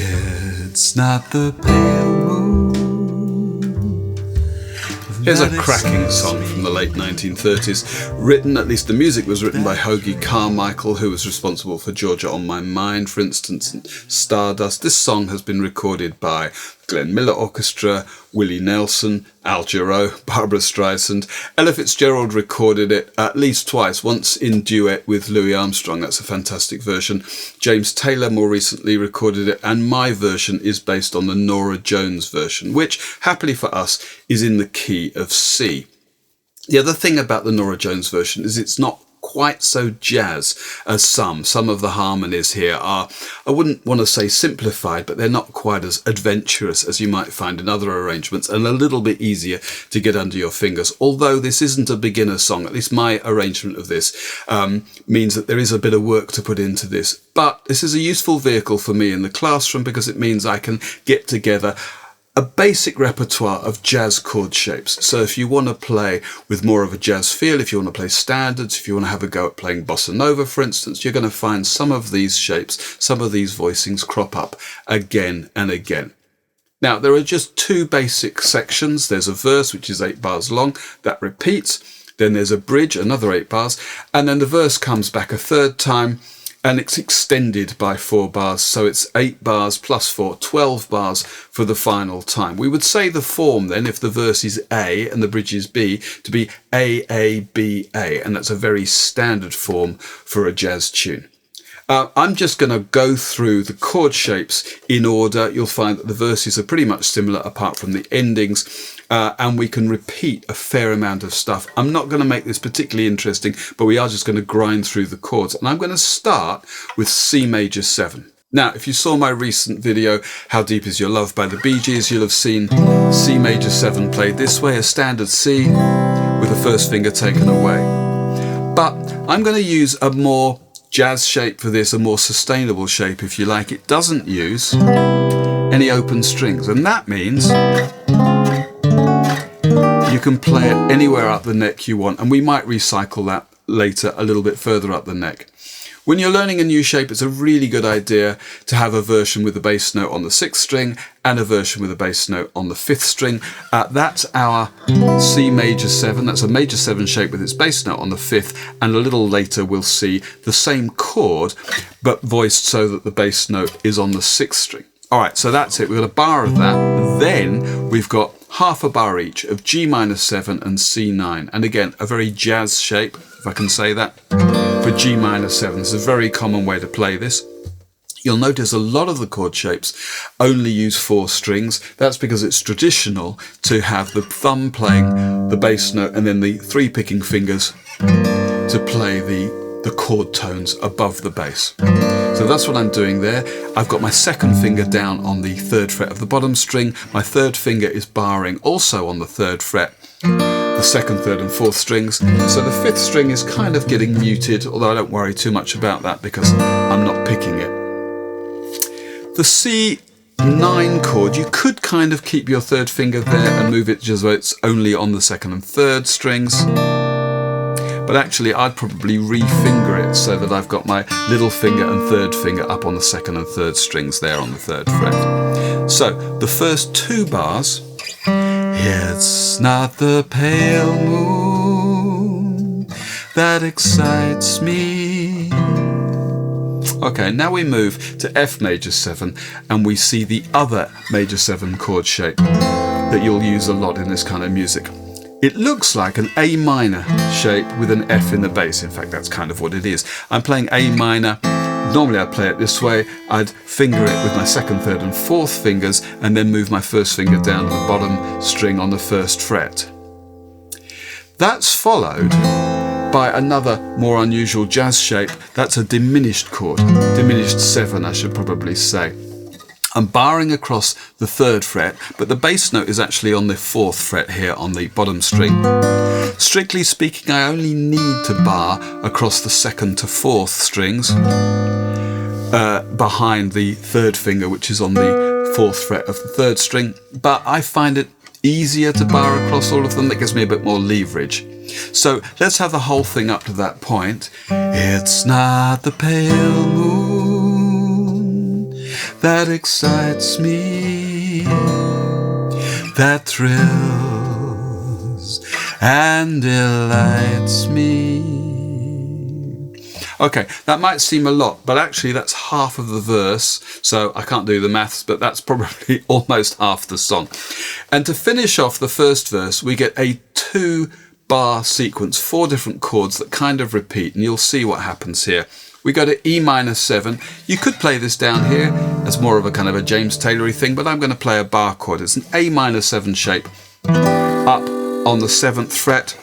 It's not the pale moon. Here's a cracking song from the late 1930s, written, at least the music was written by Hoagy Carmichael, who was responsible for Georgia on My Mind, for instance, and Stardust. This song has been recorded by Glenn Miller Orchestra, Willie Nelson, Al Jarreau, Barbra Streisand. Ella Fitzgerald recorded it at least twice, once in duet with Louis Armstrong. That's a fantastic version. James Taylor more recently recorded it, and my version is based on the Norah Jones version, which, happily for us, is in the key of C. The other thing about the Norah Jones version is it's not quite so jazz as some of the harmonies here are. I wouldn't want to say simplified, but they're not quite as adventurous as you might find in other arrangements, and a little bit easier to get under your fingers. Although this isn't a beginner song, at least my arrangement of this means that there is a bit of work to put into this. But this is a useful vehicle for me in the classroom because it means I can get together a basic repertoire of jazz chord shapes. So if you want to play with more of a jazz feel, if you want to play standards, if you want to have a go at playing bossa nova, for instance, you're going to find some of these shapes, some of these voicings crop up again and again. Now, there are just two basic sections. There's a verse, which is 8 bars long, that repeats. Then there's a bridge, another 8 bars, and then the verse comes back a third time, and it's extended by 4 bars, so it's 8 bars plus 4, 12 bars for the final time. We would say the form then, if the verse is A and the bridge is B, to be A, A, B, A, and that's a very standard form for a jazz tune. I'm just going to go through the chord shapes in order. You'll find that the verses are pretty much similar apart from the endings, and we can repeat a fair amount of stuff. I'm not going to make this particularly interesting, but we are just going to grind through the chords. And I'm going to start with C major 7. Now, if you saw my recent video, How Deep Is Your Love by the Bee Gees, you'll have seen C major 7 played this way, a standard C with the first finger taken away. But I'm going to use a more jazz shape for this, a more sustainable shape if you like. It doesn't use any open strings, and that means you can play it anywhere up the neck you want, and we might recycle that later a little bit further up the neck. When you're learning a new shape, it's a really good idea to have a version with the bass note on the 6th string and a version with a bass note on the 5th string. That's our C major 7. That's a major 7 shape with its bass note on the 5th, and a little later we'll see the same chord but voiced so that the bass note is on the 6th string. All right, so that's it. We've got a bar of that. Then we've got half a bar each of G minor 7 and C9. And again, a very jazz shape, if I can say that, for G minor 7. It's a very common way to play this. You'll notice a lot of the chord shapes only use 4 strings. That's because it's traditional to have the thumb playing the bass note and then the 3 picking fingers to play the chord tones above the bass. So that's what I'm doing there. I've got my 2nd finger down on the 3rd fret of the bottom string. My 3rd finger is barring also on the 3rd fret, the 2nd, 3rd and 4th strings. So the 5th string is kind of getting muted, although I don't worry too much about that because I'm not picking it. The C9 chord, you could kind of keep your 3rd finger there and move it just so it's only on the 2nd and 3rd strings. But actually I'd probably re-finger it so that I've got my little finger and 3rd finger up on the 2nd and 3rd strings there on the 3rd fret. So the first 2 bars, it's not the pale moon that excites me. Okay, now we move to F major 7 and we see the other major 7 chord shape that you'll use a lot in this kind of music. It looks like an A minor shape with an F in the bass. In fact, that's kind of what it is. I'm playing A minor. Normally I'd play it this way. I'd finger it with my 2nd, 3rd and 4th fingers and then move my 1st finger down to the bottom string on the 1st fret. That's followed by another more unusual jazz shape. That's a diminished chord, diminished 7 I should probably say. I'm barring across the 3rd fret, but the bass note is actually on the 4th fret here on the bottom string. Strictly speaking, I only need to bar across the 2nd to 4th strings behind the 3rd finger, which is on the 4th fret of the 3rd string, but I find it easier to bar across all of them. That gives me a bit more leverage. So let's have the whole thing up to that point. It's not the pale moon that excites me, that thrills and delights me. Okay, that might seem a lot, but actually that's half of the verse, so I can't do the maths, but that's probably almost half the song. And to finish off the first verse, we get a 2-bar sequence, 4 different chords that kind of repeat, and you'll see what happens here. We go to E minor 7. You could play this down here as more of a kind of a James Taylory thing, but I'm going to play a bar chord. It's an A minor 7 shape up on the 7th fret.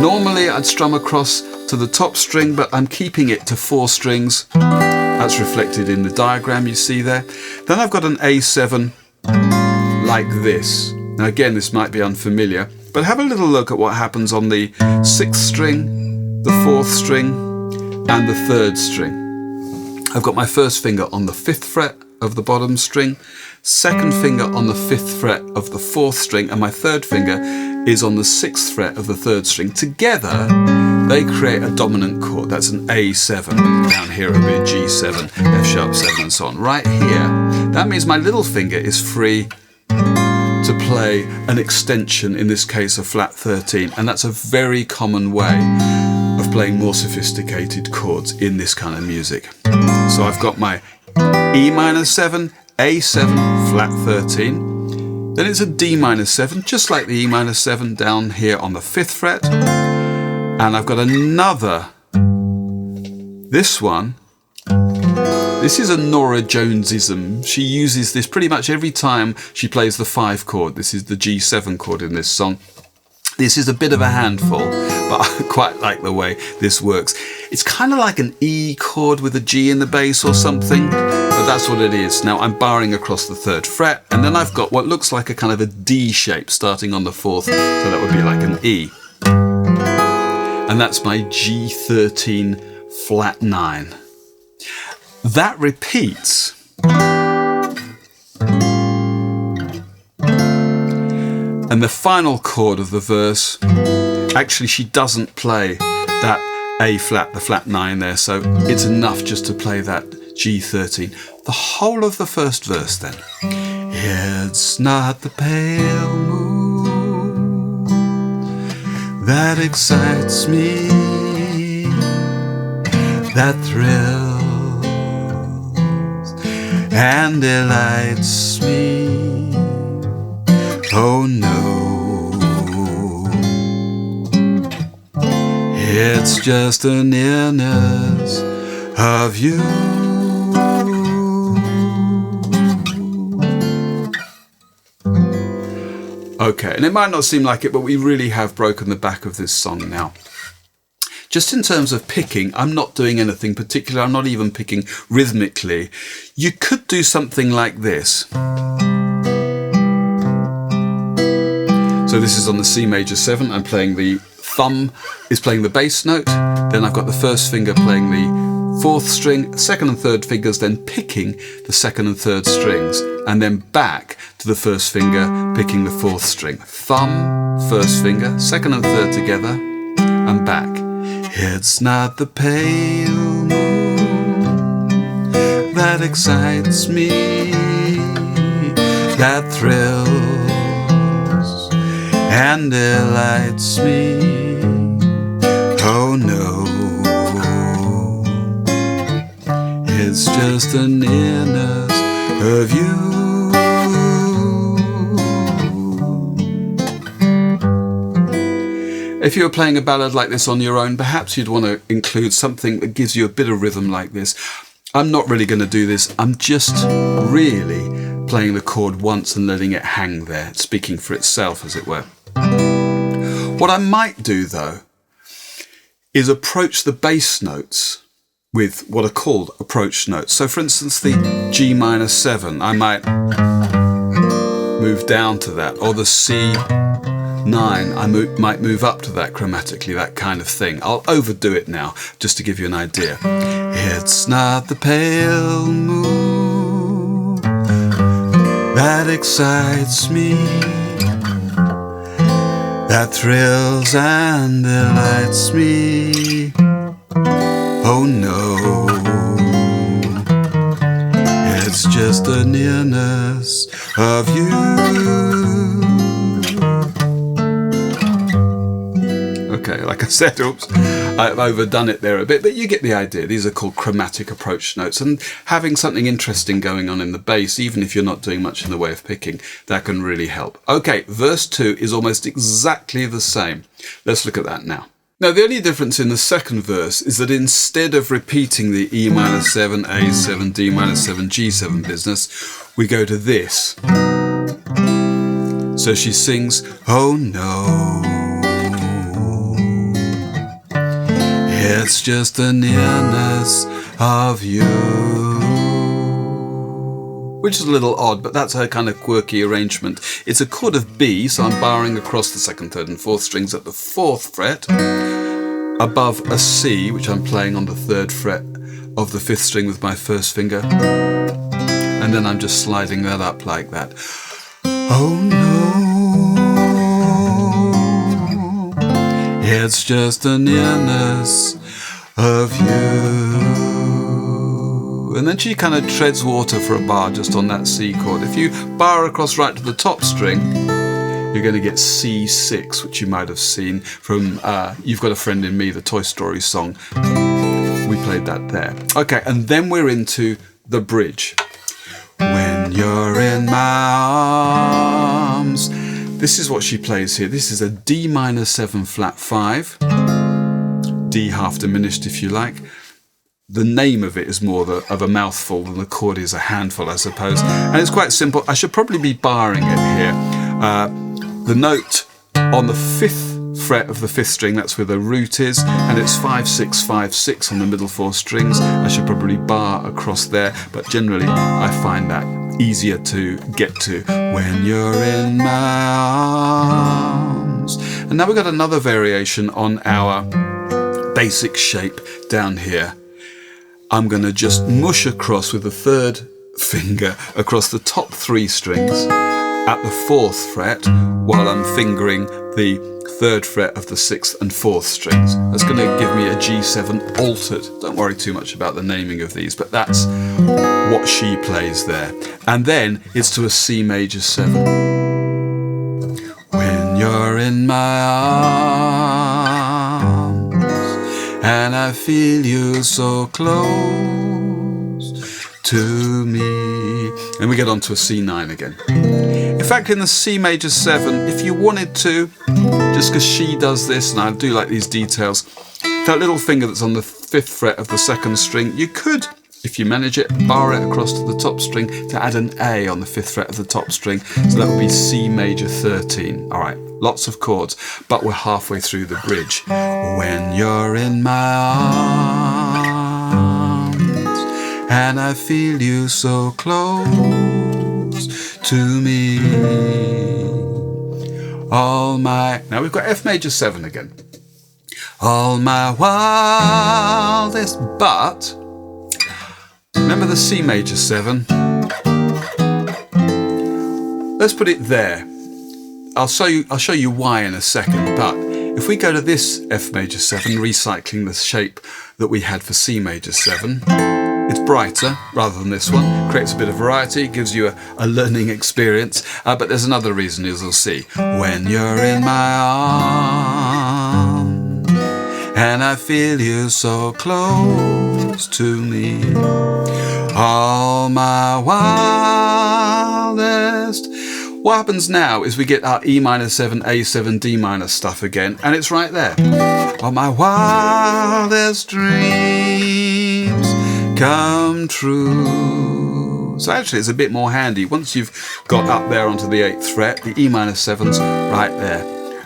Normally I'd strum across to the top string, but I'm keeping it to 4 strings. That's reflected in the diagram you see there. Then I've got an A7 like this. Now again, this might be unfamiliar, but have a little look at what happens on the 6th string, the 4th string, and the 3rd string. I've got my first finger on the 5th fret of the bottom string, 2nd finger on the 5th fret of the 4th string, and my 3rd finger is on the 6th fret of the 3rd string. Together, they create a dominant chord. That's an A7. Down here it'll be a G7, F sharp 7, and so on. Right here, that means my little finger is free to play an extension, in this case a flat 13, and that's a very common way of playing more sophisticated chords in this kind of music. So I've got my E minor 7, A7, flat 13. Then it's a D minor 7, just like the E minor 7 down here on the 5th fret. And I've got another, this one. This is a Norah Jonesism. She uses this pretty much every time she plays the 5 chord. This is the G7 chord in this song. This is a bit of a handful, but I quite like the way this works. It's kind of like an E chord with a G in the bass or something, but that's what it is. Now I'm barring across the 3rd fret, and then I've got what looks like a kind of a D shape starting on the 4th, so that would be like an E. And that's my G13 flat 9. That repeats. And the final chord of the verse, actually she doesn't play that A flat, the flat 9 there, so it's enough just to play that G13. The whole of the first verse then. It's not the pale moon that excites me, that thrills and delights me. Oh no, it's just the nearness of you. Okay, and it might not seem like it, but we really have broken the back of this song now. Just in terms of picking, I'm not doing anything particular. I'm not even picking rhythmically. You could do something like this. So this is on the C major 7. I'm playing the thumb is playing the bass note. Then I've got the first finger playing the 4th string, 2nd and 3rd fingers, then picking the 2nd and 3rd strings, and then back to the first finger picking the 4th string. Thumb, first finger, 2nd and 3rd together, and back. It's not the pale moon that excites me, that thrills and delights me. Oh no, it's just the nearness of you. If you were playing a ballad like this on your own, perhaps you'd want to include something that gives you a bit of rhythm like this. I'm not really going to do this. I'm just really playing the chord once and letting it hang there, speaking for itself, as it were. What I might do, though, is approach the bass notes with what are called approach notes. So, for instance, the G minor 7, I might move down to that, or the C9, I might move up to that chromatically, that kind of thing. I'll overdo it now, just to give you an idea. It's not the pale moon that excites me, that thrills and delights me. Oh no, it's just the nearness of you. Okay, like I said, oops, I've overdone it there a bit, but you get the idea. These are called chromatic approach notes, and having something interesting going on in the bass, even if you're not doing much in the way of picking, that can really help. Okay, verse 2 is almost exactly the same. Let's look at that now. Now, the only difference in the second verse is that instead of repeating the E minor 7, A7, D minor 7, G7 business, we go to this. So she sings, oh no, it's just the nearness of you. Which is a little odd, but that's her kind of quirky arrangement. It's a chord of B, so I'm barring across the 2nd, 3rd and 4th strings at the 4th fret, above a C, which I'm playing on the 3rd fret of the 5th string with my 1st finger, and then I'm just sliding that up like that. Oh no, it's just the nearness of you. And then she kind of treads water for a bar just on that C chord. If you bar across right to the top string, you're going to get C6, which you might have seen from You've Got a Friend in Me, the Toy Story song. We played that there. Okay, and then we're into the bridge. When you're in my arms. This is what she plays here. This is a D minor 7 flat 5. D half diminished, if you like. The name of it is more of a mouthful than the chord is a handful, I suppose. And it's quite simple. I should probably be barring it here. The note on the 5th fret of the 5th string, that's where the root is, and it's 5, 6, 5, 6 on the middle 4 strings. I should probably bar across there, but generally I find that easier to get to. When you're in my arms. And now we've got another variation on our basic shape down here. I'm going to just mush across with the 3rd finger across the top 3 strings at the 4th fret while I'm fingering the 3rd fret of the 6th and 4th strings. That's going to give me a G7 altered. Don't worry too much about the naming of these, but that's what she plays there. And then it's to a C major 7. When you're in my arms and I feel you so close to me. And we get on to a C9 again. In fact, in the C major 7, if you wanted to, just because she does this, and I do like these details, that little finger that's on the 5th fret of the 2nd string, you could, if you manage it, bar it across to the top string to add an A on the 5th fret of the top string. So that would be C major 13. All right, lots of chords, but we're halfway through the bridge. When you're in my arms and I feel you so close to me, all my... Now we've got F major 7 again. All my wildest, but... Remember the C major 7? Let's put it there. I'll show you why in a second, but if we go to this F major 7, recycling the shape that we had for C major 7, it's brighter rather than this one, creates a bit of variety, gives you a learning experience, but there's another reason, as you'll see. When you're in my arms and I feel you so close to me, all my wildest. What happens now is we get our E minor 7, A7, D minor stuff again, and it's right there. All my wildest dreams come true. So actually it's a bit more handy. Once you've got up there onto the 8th fret, the E minor 7's right there.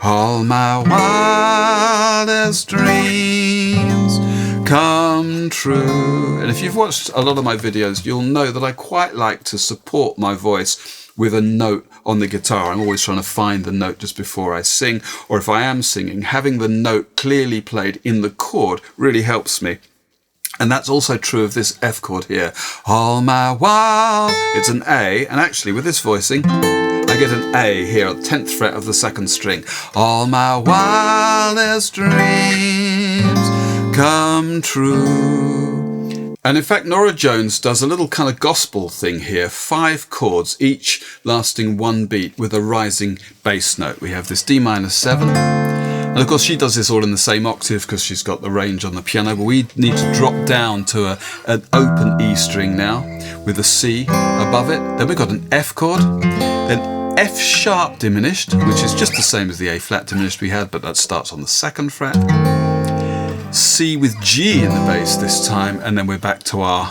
All my wildest dreams come true. And if you've watched a lot of my videos, you'll know that I quite like to support my voice with a note on the guitar. I'm always trying to find the note just before I sing, or if I am singing, having the note clearly played in the chord really helps me. And that's also true of this F chord here. All my wild, it's an A, and actually with this voicing, I get an A here on the 10th fret of the 2nd string. All my wildest dreams come true. And in fact, Norah Jones does a little kind of gospel thing here, 5 chords, each lasting 1 beat with a rising bass note. We have this D minor 7. And of course, she does this all in the same octave because she's got the range on the piano, but we need to drop down to an open E string now with a C above it. Then we've got an F chord, then F sharp diminished, which is just the same as the A flat diminished we had, but that starts on the 2nd fret. C with G in the bass this time, and then we're back to our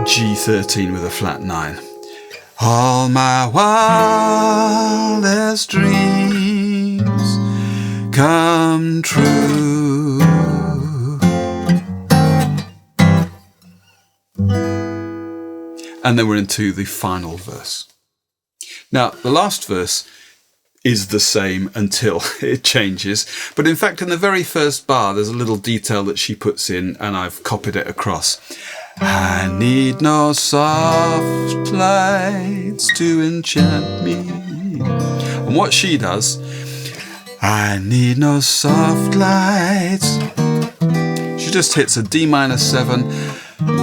G13 with a flat 9. All my wildest dreams come true. And then we're into the final verse. Now, the last verse is the same until it changes, but in fact in the very first bar there's a little detail that she puts in, and I've copied it across. I need no soft lights to enchant me. And what she does, I need no soft lights, she just hits a D minor 7,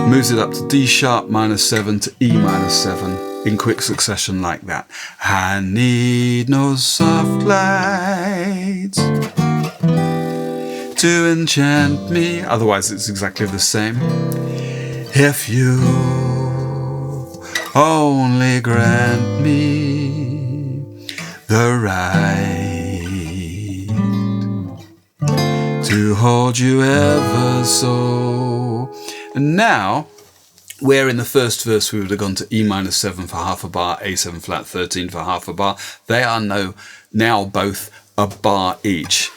moves it up to D sharp minor 7 to E minor 7 in quick succession like that. I need no soft lights to enchant me. Otherwise it's exactly the same. If you only grant me the right to hold you ever so. And now, where in the first verse we would have gone to E minor 7 for half a bar, A7 flat 13 for half a bar, they are now both a bar each.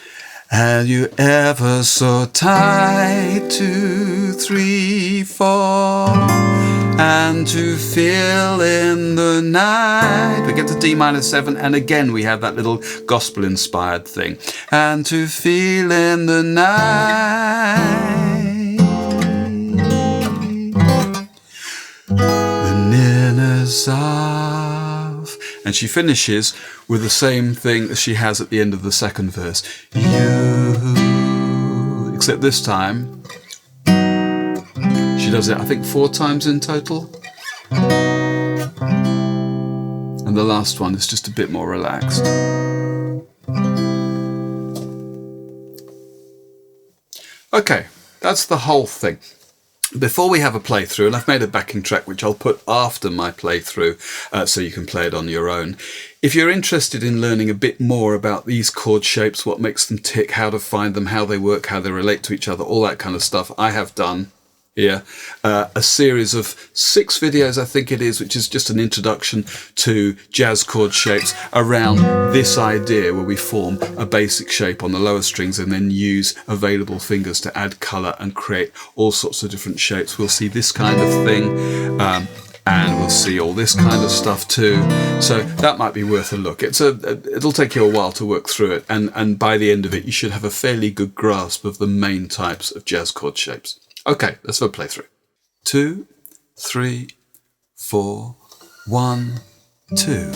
And you ever so tight, 2, 3, 4, and to fill in the night. We get to D minor 7, and again we have that little gospel inspired thing. And to feel in the night. Nearness of, and she finishes with the same thing that she has at the end of the second verse, you, except this time she does it I think 4 times in total, and the last one is just a bit more relaxed. Okay, that's the whole thing. Before we have a playthrough, and I've made a backing track which I'll put after my playthrough so you can play it on your own. If you're interested in learning a bit more about these chord shapes, what makes them tick, how to find them, how they work, how they relate to each other, all that kind of stuff, I have done here a series of 6 videos, I think it is, which is just an introduction to jazz chord shapes around this idea where we form a basic shape on the lower strings and then use available fingers to add colour and create all sorts of different shapes. We'll see this kind of thing, and we'll see all this kind of stuff too. So that might be worth a look. It'll take you a while to work through it, and by the end of it you should have a fairly good grasp of the main types of jazz chord shapes. Okay, let's have a playthrough. 2, 3, 4, 1, 2.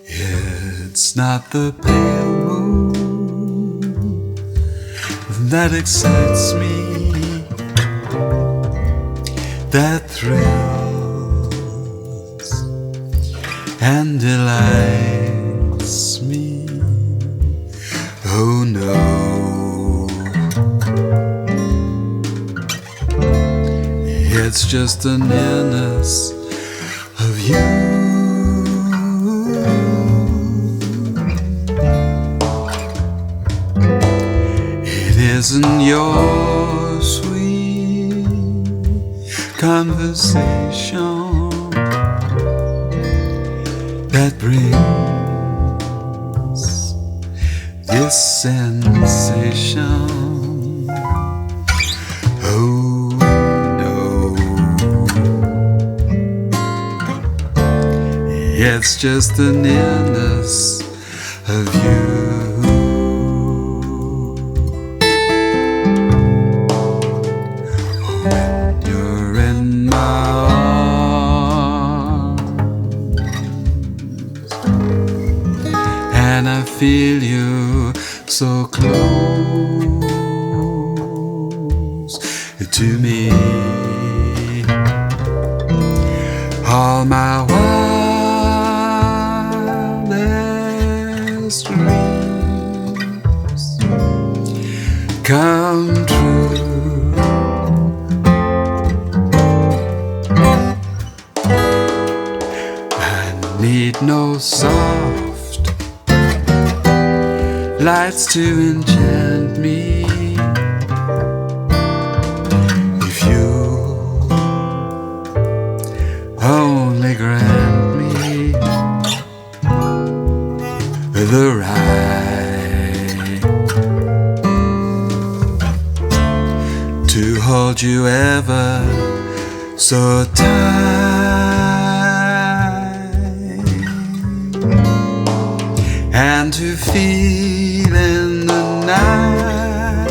It's not the pale moon that excites me, that thrills and delights me. Oh no. It's just the nearness of you. It isn't your sweet conversation that brings this sensation. Oh, it's just the nearness of you. When you're in my arms and I feel you so close to me. All my wildest dreams come true. I need no soft lights to enchant me. If you only grant me the right to hold you ever so tight, and to feel in the night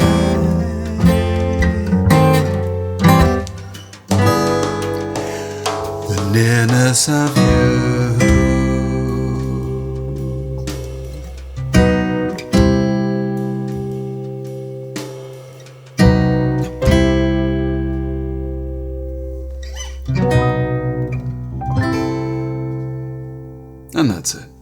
the nearness of you. And that's it.